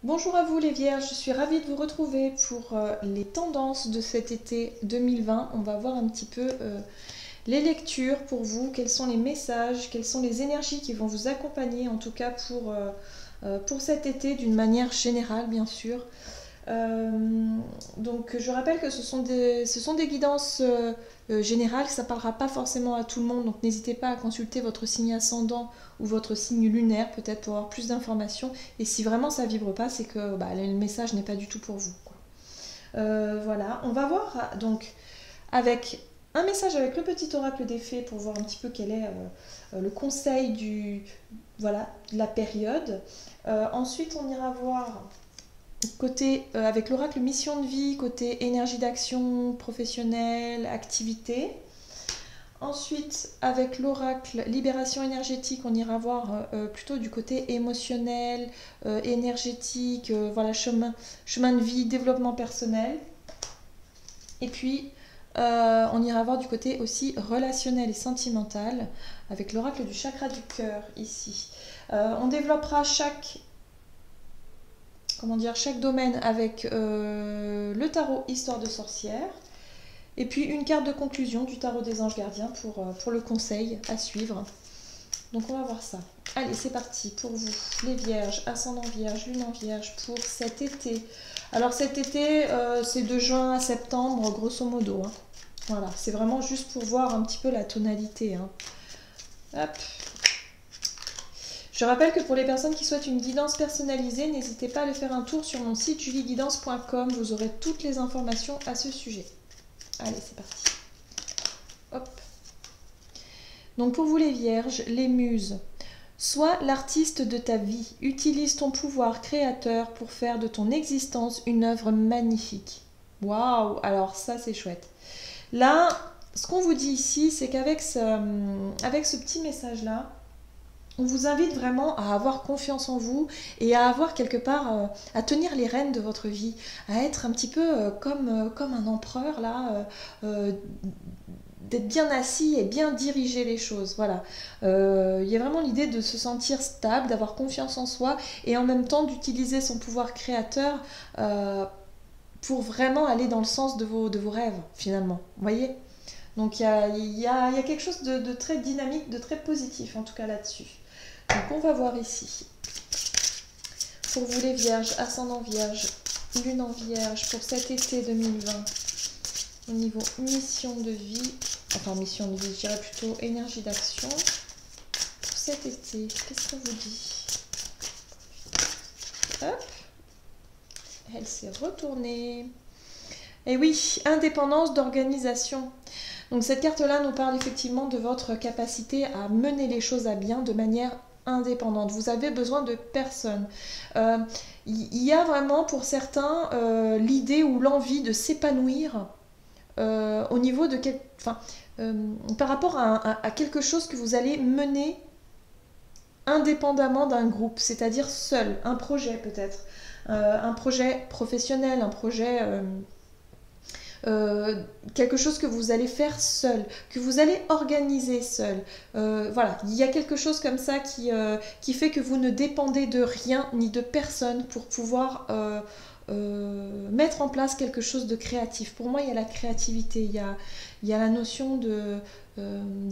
Bonjour à vous les Vierges, je suis ravie de vous retrouver pour les tendances de cet été 2020. On va voir un petit peu les lectures pour vous, quels sont les messages, quelles sont les énergies qui vont vous accompagner en tout cas pour cet été d'une manière générale bien sûr. Donc je rappelle que ce sont des guidances générales, ça ne parlera pas forcément à tout le monde, donc n'hésitez pas à consulter votre signe ascendant ou votre signe lunaire peut-être pour avoir plus d'informations, et si vraiment ça vibre pas, c'est que le message n'est pas du tout pour vous, quoi. Voilà, on va voir donc avec un message avec le petit oracle des fées pour voir un petit peu quel est le conseil de la période. Ensuite on ira voir côté avec l'oracle mission de vie, côté énergie d'action professionnelle, activité. Ensuite, avec l'oracle libération énergétique, on ira voir plutôt du côté émotionnel, énergétique, voilà, chemin de vie, développement personnel. Et puis, on ira voir du côté aussi relationnel et sentimental, avec l'oracle du chakra du cœur ici. On développera chaque domaine avec le tarot Histoire de sorcière. Et puis une carte de conclusion du tarot des anges gardiens pour le conseil à suivre. Donc on va voir ça. Allez, c'est parti pour vous, les vierges, ascendant vierge, lune en vierge, pour cet été. Alors cet été, c'est de juin à septembre, grosso modo. Hein. Voilà, c'est vraiment juste pour voir un petit peu la tonalité. Hein. Hop. Je rappelle que pour les personnes qui souhaitent une guidance personnalisée, n'hésitez pas à aller faire un tour sur mon site julieguidance.com, vous aurez toutes les informations à ce sujet. Allez, c'est parti. Hop. Donc pour vous les vierges, les muses. Sois l'artiste de ta vie. Utilise ton pouvoir créateur pour faire de ton existence une œuvre magnifique. Waouh! Alors ça, c'est chouette. Là, ce qu'on vous dit ici, c'est qu'avec avec ce petit message-là, on vous invite vraiment à avoir confiance en vous et à avoir quelque part, à tenir les rênes de votre vie, à être un petit peu comme un empereur là, d'être bien assis et bien diriger les choses. Voilà. Il y a vraiment l'idée de se sentir stable, d'avoir confiance en soi et en même temps d'utiliser son pouvoir créateur pour vraiment aller dans le sens de vos rêves finalement. Vous voyez ? Donc il y a quelque chose de très dynamique, de très positif en tout cas là-dessus. Donc on va voir ici, pour vous les vierges, ascendant vierge, lune en vierge, pour cet été 2020, au niveau mission de vie, enfin mission de vie, je dirais plutôt énergie d'action, pour cet été, qu'est-ce qu'on vous dit? Hop, elle s'est retournée. Et oui, indépendance d'organisation. Donc cette carte-là nous parle effectivement de votre capacité à mener les choses à bien de manière indépendante. Vous avez besoin de personne. Il y a vraiment pour certains l'idée ou l'envie de s'épanouir au niveau de par rapport à quelque chose que vous allez mener indépendamment d'un groupe, c'est-à-dire seul, un projet peut-être, un projet professionnel, un projet quelque chose que vous allez faire seul, que vous allez organiser seul. Voilà, il y a quelque chose comme ça qui fait que vous ne dépendez de rien ni de personne pour pouvoir mettre en place quelque chose de créatif. Pour moi, il y a la créativité, il y a la notion de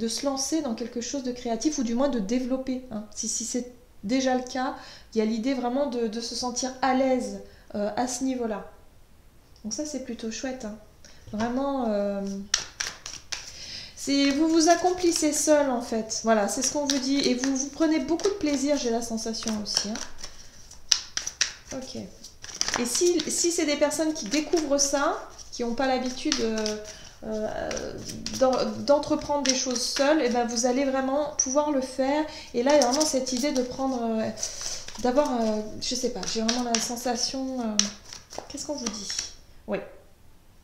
se lancer dans quelque chose de créatif ou du moins de développer. Hein. Si c'est déjà le cas, il y a l'idée vraiment de se sentir à l'aise à ce niveau-là. Donc ça, c'est plutôt chouette. Hein. Vraiment, vous vous accomplissez seul en fait. Voilà, c'est ce qu'on vous dit. Et vous prenez beaucoup de plaisir, j'ai la sensation aussi. Hein. Ok. Et si c'est des personnes qui découvrent ça, qui n'ont pas l'habitude d'entreprendre des choses seules, et ben vous allez vraiment pouvoir le faire. Et là, il y a vraiment cette idée de prendre, d'avoir, je sais pas, j'ai vraiment la sensation. Qu'est-ce qu'on vous dit? Oui.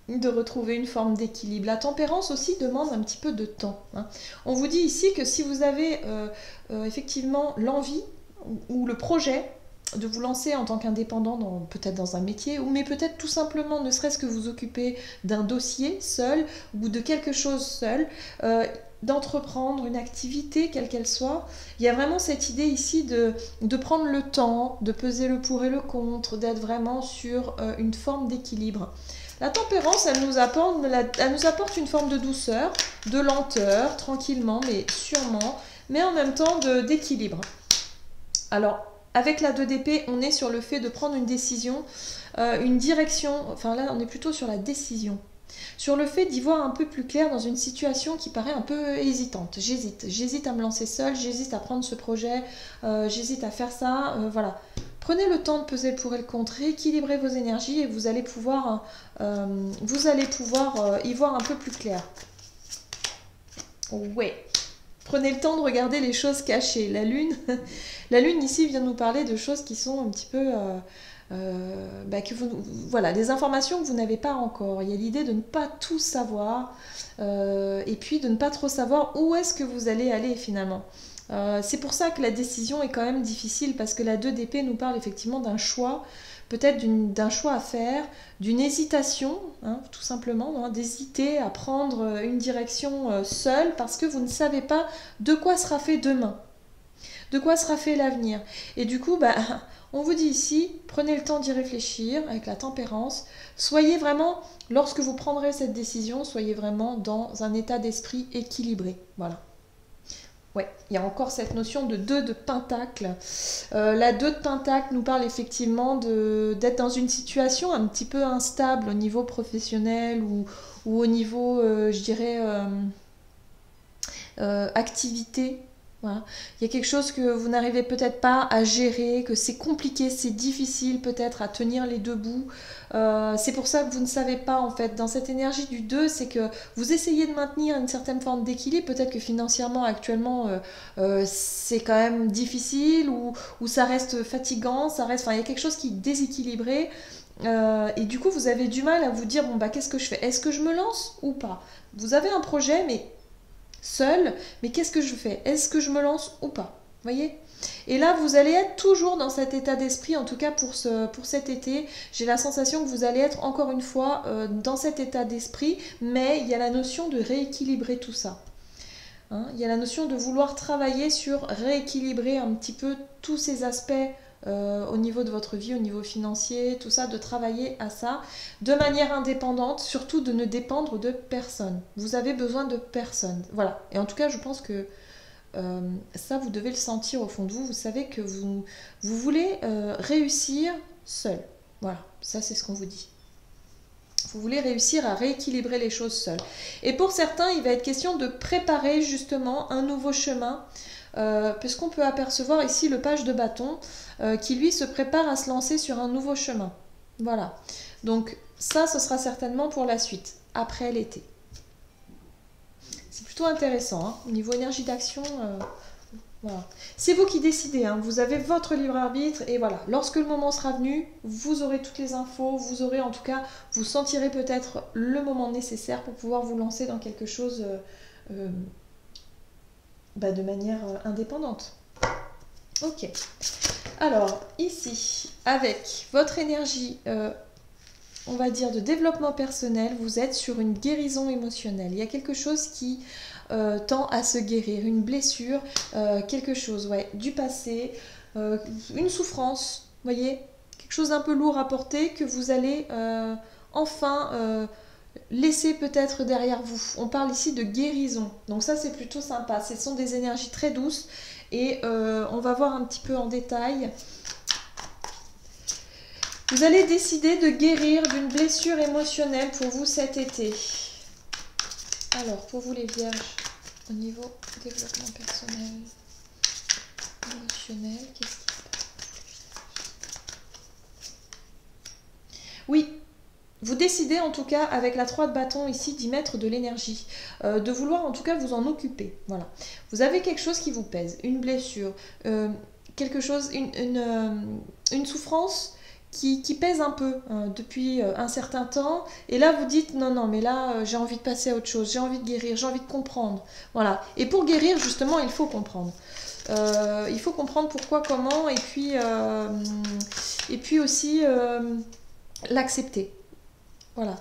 De retrouver une forme d'équilibre. La tempérance aussi demande un petit peu de temps. Hein. On vous dit ici que si vous avez effectivement l'envie ou le projet de vous lancer en tant qu'indépendant, peut-être dans un métier, mais peut-être tout simplement ne serait-ce que vous occuper d'un dossier seul ou de quelque chose seul, d'entreprendre une activité, quelle qu'elle soit. Il y a vraiment cette idée ici de prendre le temps, de peser le pour et le contre, d'être vraiment sur une forme d'équilibre. La tempérance, elle nous apporte une forme de douceur, de lenteur, tranquillement, mais sûrement, mais en même temps d'équilibre. Alors, avec la 2 d'épée, on est sur le fait de prendre une décision, une direction, enfin là, on est plutôt sur la décision. Sur le fait d'y voir un peu plus clair dans une situation qui paraît un peu hésitante. J'hésite à me lancer seule, j'hésite à prendre ce projet, j'hésite à faire ça, voilà. Prenez le temps de peser le pour et le contre, rééquilibrez vos énergies et vous allez pouvoir y voir un peu plus clair. Ouais. Prenez le temps de regarder les choses cachées. La lune ici vient nous parler de choses qui sont un petit peu... voilà, des informations que vous n'avez pas encore. Il y a l'idée de ne pas tout savoir et puis de ne pas trop savoir où est-ce que vous allez aller finalement. C'est pour ça que la décision est quand même difficile parce que la 2 d'épée nous parle effectivement d'un choix, peut-être d'un choix à faire, d'une hésitation, hein, tout simplement, hein, d'hésiter à prendre une direction seule parce que vous ne savez pas de quoi sera fait demain, de quoi sera fait l'avenir. Et du coup, on vous dit ici, prenez le temps d'y réfléchir avec la tempérance. Soyez vraiment, lorsque vous prendrez cette décision, soyez vraiment dans un état d'esprit équilibré. Voilà. Ouais, il y a encore cette notion de 2 de pentacle. La 2 de pentacle nous parle effectivement d'être dans une situation un petit peu instable au niveau professionnel ou au niveau, je dirais, activité. Voilà. Il y a quelque chose que vous n'arrivez peut-être pas à gérer, que c'est compliqué, c'est difficile peut-être à tenir les deux bouts. C'est pour ça que vous ne savez pas en fait. Dans cette énergie du 2, c'est que vous essayez de maintenir une certaine forme d'équilibre. Peut-être que financièrement actuellement c'est quand même difficile ou ça reste fatigant, il y a quelque chose qui est déséquilibré. Et du coup vous avez du mal à vous dire qu'est-ce que je fais? Est-ce que je me lance ou pas? Vous avez un projet mais seul, mais qu'est-ce que je fais? Est-ce que je me lance ou pas? Voyez? Et là, vous allez être toujours dans cet état d'esprit, en tout cas pour cet été. J'ai la sensation que vous allez être encore une fois dans cet état d'esprit, mais il y a la notion de rééquilibrer tout ça. Hein, il y a la notion de vouloir travailler sur rééquilibrer un petit peu tous ces aspects au niveau de votre vie, au niveau financier, tout ça, de travailler à ça de manière indépendante, surtout de ne dépendre de personne. Vous avez besoin de personne. Voilà. Et en tout cas, je pense que ça, vous devez le sentir au fond de vous. Vous savez que vous voulez réussir seul. Voilà. Ça, c'est ce qu'on vous dit. Vous voulez réussir à rééquilibrer les choses seul. Et pour certains, il va être question de préparer justement un nouveau chemin, puisqu'on peut apercevoir ici le page de bâton qui lui se prépare à se lancer sur un nouveau chemin. Voilà. Donc ça, ce sera certainement pour la suite, après l'été. C'est plutôt intéressant, hein, au niveau énergie d'action. Voilà. C'est vous qui décidez, hein. Vous avez votre libre arbitre et voilà, lorsque le moment sera venu, vous aurez toutes les infos, vous aurez en tout cas, vous sentirez peut-être le moment nécessaire pour pouvoir vous lancer dans quelque chose de manière indépendante. Ok. Alors, ici, avec votre énergie, on va dire, de développement personnel, vous êtes sur une guérison émotionnelle. Il y a quelque chose qui tend à se guérir, une blessure, quelque chose, ouais, du passé, une souffrance, vous voyez, quelque chose d'un peu lourd à porter que vous allez enfin laisser peut-être derrière vous. On parle ici de guérison, donc ça c'est plutôt sympa. Ce sont des énergies très douces et on va voir un petit peu en détail. Vous allez décider de guérir d'une blessure émotionnelle pour vous cet été. Alors, pour vous les vierges, au niveau développement personnel, émotionnel, qu'est-ce qui se passe? Oui, vous décidez en tout cas avec la 3 de bâton ici d'y mettre de l'énergie, de vouloir en tout cas vous en occuper. Voilà. Vous avez quelque chose qui vous pèse, une blessure, quelque chose, une souffrance qui pèse un peu depuis un certain temps, et là vous dites non mais là j'ai envie de passer à autre chose, j'ai envie de guérir, j'ai envie de comprendre, voilà. Et pour guérir justement il faut comprendre pourquoi, comment, et puis aussi l'accepter, voilà,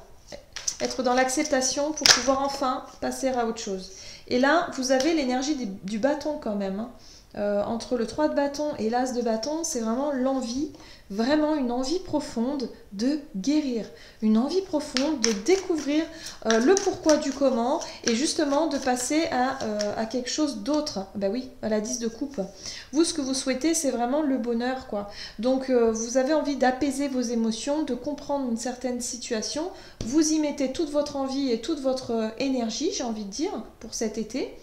être dans l'acceptation pour pouvoir enfin passer à autre chose. Et là, vous avez l'énergie du bâton quand même, hein. Entre le 3 de bâton et l'as de bâton, c'est vraiment l'envie, vraiment une envie profonde de guérir, une envie profonde de découvrir le pourquoi du comment et justement de passer à quelque chose d'autre. Ben oui, à la 10 de coupe. Vous, ce que vous souhaitez, c'est vraiment le bonheur, quoi. Donc, vous avez envie d'apaiser vos émotions, de comprendre une certaine situation. Vous y mettez toute votre envie et toute votre énergie, j'ai envie de dire, pour cet été.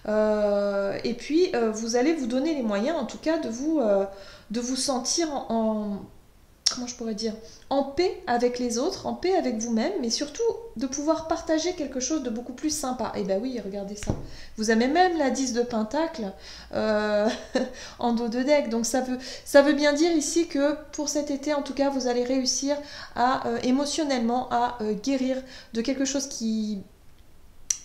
Et puis vous allez vous donner les moyens en tout cas de vous sentir comment je pourrais dire, en paix avec les autres, en paix avec vous-même, mais surtout de pouvoir partager quelque chose de beaucoup plus sympa. Et ben oui, regardez ça. Vous avez même la 10 de pentacle en dos de deck. Donc ça veut bien dire ici que pour cet été, en tout cas, vous allez réussir à émotionnellement à guérir de quelque chose qui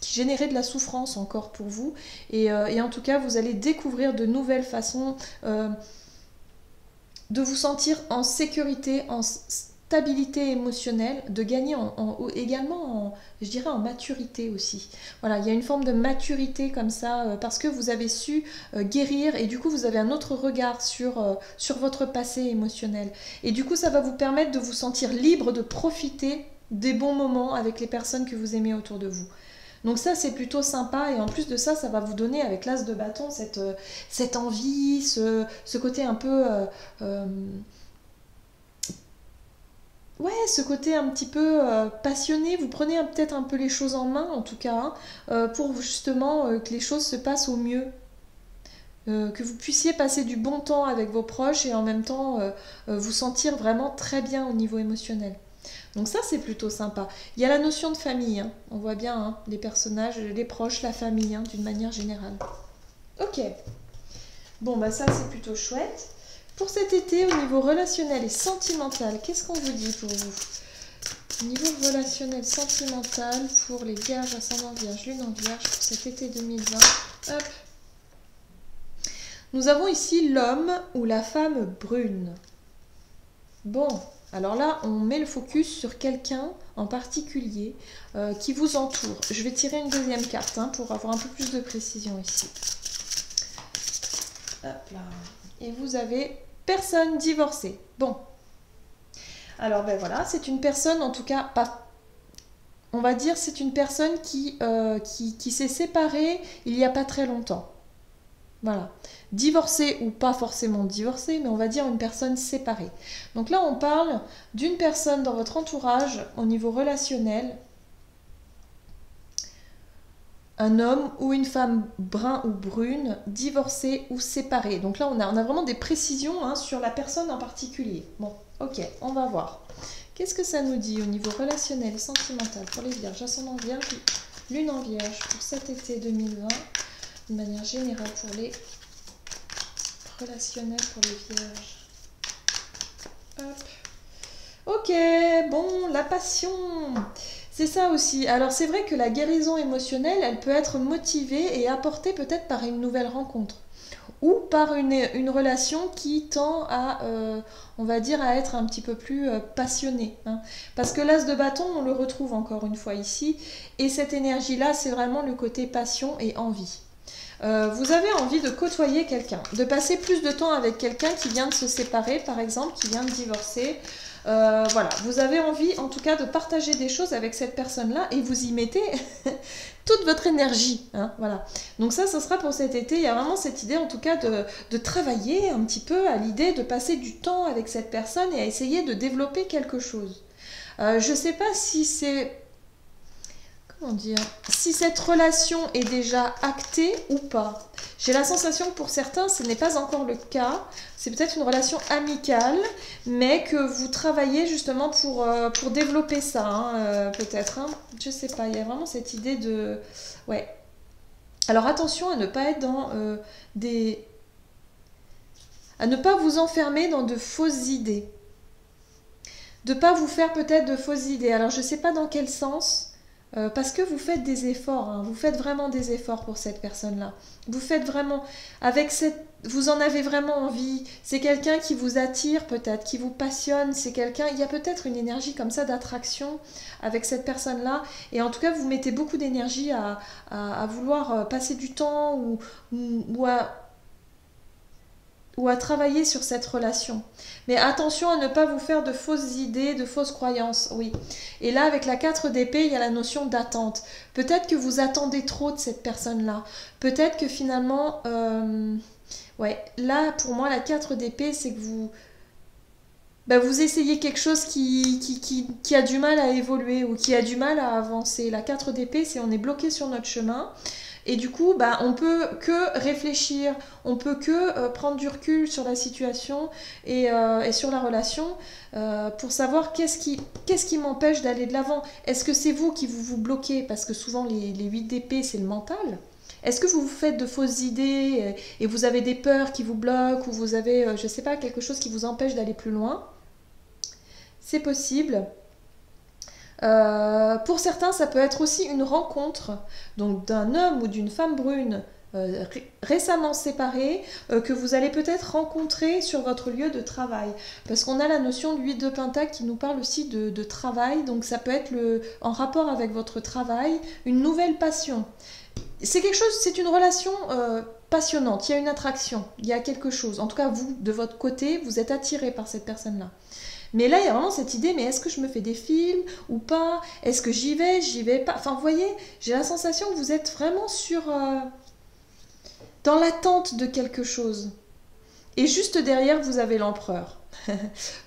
générait de la souffrance encore pour vous. Et en tout cas, vous allez découvrir de nouvelles façons de vous sentir en sécurité, en stabilité émotionnelle, de gagner également, je dirais, en maturité aussi. Voilà, il y a une forme de maturité comme ça, parce que vous avez su guérir et du coup, vous avez un autre regard sur votre passé émotionnel. Et du coup, ça va vous permettre de vous sentir libre, de profiter des bons moments avec les personnes que vous aimez autour de vous. Donc ça, c'est plutôt sympa. Et en plus de ça, ça va vous donner, avec l'as de bâton, cette envie, ce côté un peu... ouais, ce côté un petit peu passionné. Vous prenez peut-être un peu les choses en main, en tout cas, hein, pour justement que les choses se passent au mieux. Que vous puissiez passer du bon temps avec vos proches et en même temps vous sentir vraiment très bien au niveau émotionnel. Donc ça, c'est plutôt sympa. Il y a la notion de famille, hein. On voit bien hein, les personnages, les proches, la famille, hein, d'une manière générale. Ok. Bon, bah ça, c'est plutôt chouette. Pour cet été, au niveau relationnel et sentimental, qu'est-ce qu'on vous dit pour vous? Au niveau relationnel, sentimental, pour les vierges, ascendant vierge, lune en vierge, pour cet été 2020. Hop. Nous avons ici l'homme ou la femme brune. Bon, alors là, on met le focus sur quelqu'un en particulier qui vous entoure. Je vais tirer une deuxième carte hein, pour avoir un peu plus de précision ici. Hop là. Et vous avez personne divorcée. Bon. Alors ben voilà, c'est une personne, en tout cas, pas... On va dire c'est une personne qui s'est séparée il n'y a pas très longtemps. Voilà. Divorcée ou pas forcément divorcée, mais on va dire une personne séparée. Donc là, on parle d'une personne dans votre entourage au niveau relationnel, un homme ou une femme brun ou brune, divorcée ou séparée. Donc là, on a vraiment des précisions hein, sur la personne en particulier. Bon, ok, on va voir. Qu'est-ce que ça nous dit au niveau relationnel et sentimental pour les vierges, ascendant vierge, lune en vierge pour cet été 2020, de manière générale pour les relationnels pour les vierges. Hop. Ok, bon, la passion. C'est ça aussi. Alors c'est vrai que la guérison émotionnelle, elle peut être motivée et apportée peut-être par une nouvelle rencontre. Ou par une relation qui tend à, on va dire, à être un petit peu plus passionnée. Hein. Parce que l'as de bâton, on le retrouve encore une fois ici. Et cette énergie-là, c'est vraiment le côté passion et envie. Vous avez envie de côtoyer quelqu'un, de passer plus de temps avec quelqu'un qui vient de se séparer, par exemple, qui vient de divorcer. Voilà, vous avez envie en tout cas de partager des choses avec cette personne-là et vous y mettez toute votre énergie. Hein, voilà. Donc ça sera pour cet été. Il y a vraiment cette idée en tout cas de travailler un petit peu à l'idée de passer du temps avec cette personne et à essayer de développer quelque chose. Je ne sais pas si c'est... Comment dire, si cette relation est déjà actée ou pas. J'ai la sensation que pour certains, ce n'est pas encore le cas. C'est peut-être une relation amicale, mais que vous travaillez justement pour développer ça, hein, peut-être. Hein. Je sais pas, il y a vraiment cette idée de... Ouais. Alors attention à ne pas être dans à ne pas vous enfermer dans de fausses idées. De ne pas vous faire peut-être de fausses idées. Alors je ne sais pas dans quel sens... parce que vous faites des efforts, hein, vous faites vraiment des efforts pour cette personne-là. Vous faites vraiment, vous en avez vraiment envie. C'est quelqu'un qui vous attire peut-être, qui vous passionne. C'est quelqu'un, il y a peut-être une énergie comme ça d'attraction avec cette personne-là. Et en tout cas, vous mettez beaucoup d'énergie à vouloir passer du temps ou à travailler sur cette relation. Mais attention à ne pas vous faire de fausses idées, de fausses croyances, oui. Et là, avec la 4 d'épée, il y a la notion d'attente. Peut-être que vous attendez trop de cette personne-là. Peut-être que finalement... ouais, là, pour moi, la 4 d'épée, c'est que vous essayez quelque chose qui a du mal à évoluer ou qui a du mal à avancer. La 4 d'épée, c'est on est bloqué sur notre chemin. Et du coup, on peut que réfléchir, on peut que prendre du recul sur la situation et sur la relation pour savoir qu'est-ce qui m'empêche d'aller de l'avant. Est-ce que c'est vous qui vous bloquez? Parce que souvent, les 8 d'épée, c'est le mental. Est-ce que vous vous faites de fausses idées et vous avez des peurs qui vous bloquent ou vous avez, je ne sais pas, quelque chose qui vous empêche d'aller plus loin? C'est possible. Pour certains, ça peut être aussi une rencontre donc d'un homme ou d'une femme brune récemment séparés que vous allez peut-être rencontrer sur votre lieu de travail. Parce qu'on a la notion de 8 de Pentacle qui nous parle aussi de travail, donc ça peut être en rapport avec votre travail, une nouvelle passion. C'est quelque chose, c'est une relation passionnante, il y a une attraction, il y a quelque chose. En tout cas, vous, de votre côté, vous êtes attiré par cette personne-là. Mais là, il y a vraiment cette idée, mais est-ce que je me fais des films ou pas? Est-ce que j'y vais pas? Enfin, vous voyez, j'ai la sensation que vous êtes vraiment dans l'attente de quelque chose. Et juste derrière, vous avez l'empereur.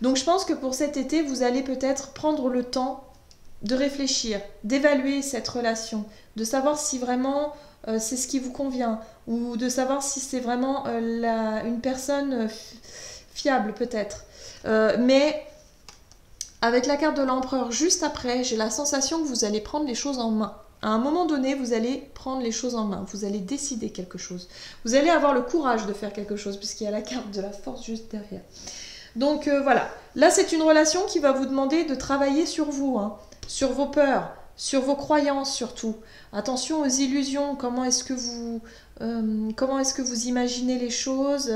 Donc je pense que pour cet été, vous allez peut-être prendre le temps de réfléchir, d'évaluer cette relation, de savoir si vraiment c'est ce qui vous convient, ou de savoir si c'est vraiment une personne fiable peut-être. Mais avec la carte de l'empereur juste après, j'ai la sensation que vous allez prendre les choses en main. À un moment donné, vous allez prendre les choses en main, vous allez décider quelque chose. Vous allez avoir le courage de faire quelque chose, puisqu'il y a la carte de la force juste derrière. Donc voilà, là c'est une relation qui va vous demander de travailler sur vous, hein, sur vos peurs, sur vos croyances surtout. Attention aux illusions, comment est-ce que vous imaginez les choses,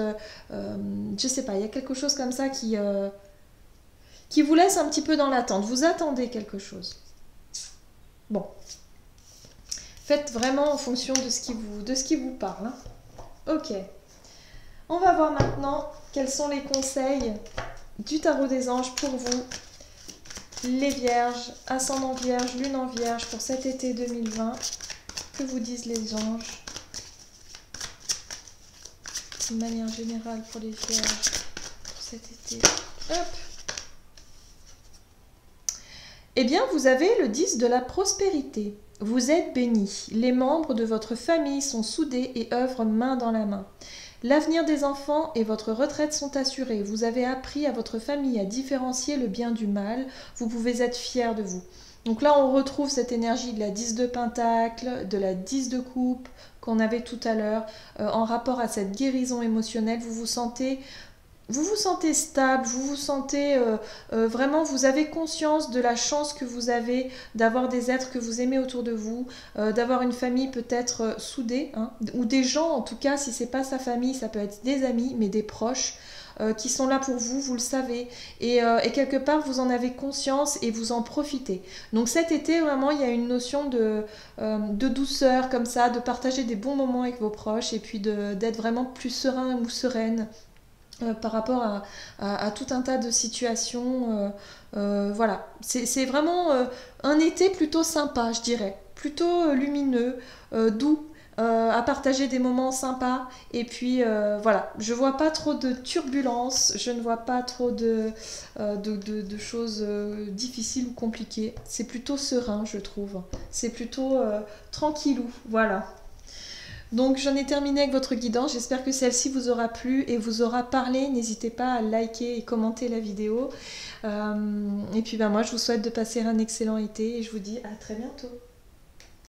je sais pas, il y a quelque chose comme ça qui vous laisse un petit peu dans l'attente. Vous attendez quelque chose. Bon. Faites vraiment en fonction de ce qui vous parle. Hein. Ok. On va voir maintenant quels sont les conseils du tarot des anges pour vous, les vierges, ascendant vierge, lune en vierge pour cet été 2020. Que vous disent les anges de manière générale pour les vierges pour cet été. Hop. Eh bien, vous avez le 10 de la prospérité. Vous êtes bénis. Les membres de votre famille sont soudés et œuvrent main dans la main. L'avenir des enfants et votre retraite sont assurés. Vous avez appris à votre famille à différencier le bien du mal. Vous pouvez être fiers de vous. Donc là, on retrouve cette énergie de la 10 de Pentacle, de la 10 de Coupe qu'on avait tout à l'heure, en rapport à cette guérison émotionnelle. Vous vous sentez stable, vous vous sentez vraiment, vous avez conscience de la chance que vous avez d'avoir des êtres que vous aimez autour de vous, d'avoir une famille peut-être soudée, hein, ou des gens en tout cas, si c'est pas sa famille, ça peut être des amis, mais des proches qui sont là pour vous, vous le savez, et quelque part vous en avez conscience et vous en profitez. Donc cet été vraiment il y a une notion de douceur comme ça, de partager des bons moments avec vos proches et puis d'être vraiment plus serein ou sereine. Par rapport à tout un tas de situations. Voilà, c'est vraiment un été plutôt sympa, je dirais. Plutôt lumineux, doux, à partager des moments sympas. Et puis voilà, je vois pas trop de turbulences, je ne vois pas trop de choses difficiles ou compliquées. C'est plutôt serein, je trouve. C'est plutôt tranquillou, voilà. Donc j'en ai terminé avec votre guidance, j'espère que celle-ci vous aura plu et vous aura parlé. N'hésitez pas à liker et commenter la vidéo. Et puis moi je vous souhaite de passer un excellent été et je vous dis à très bientôt.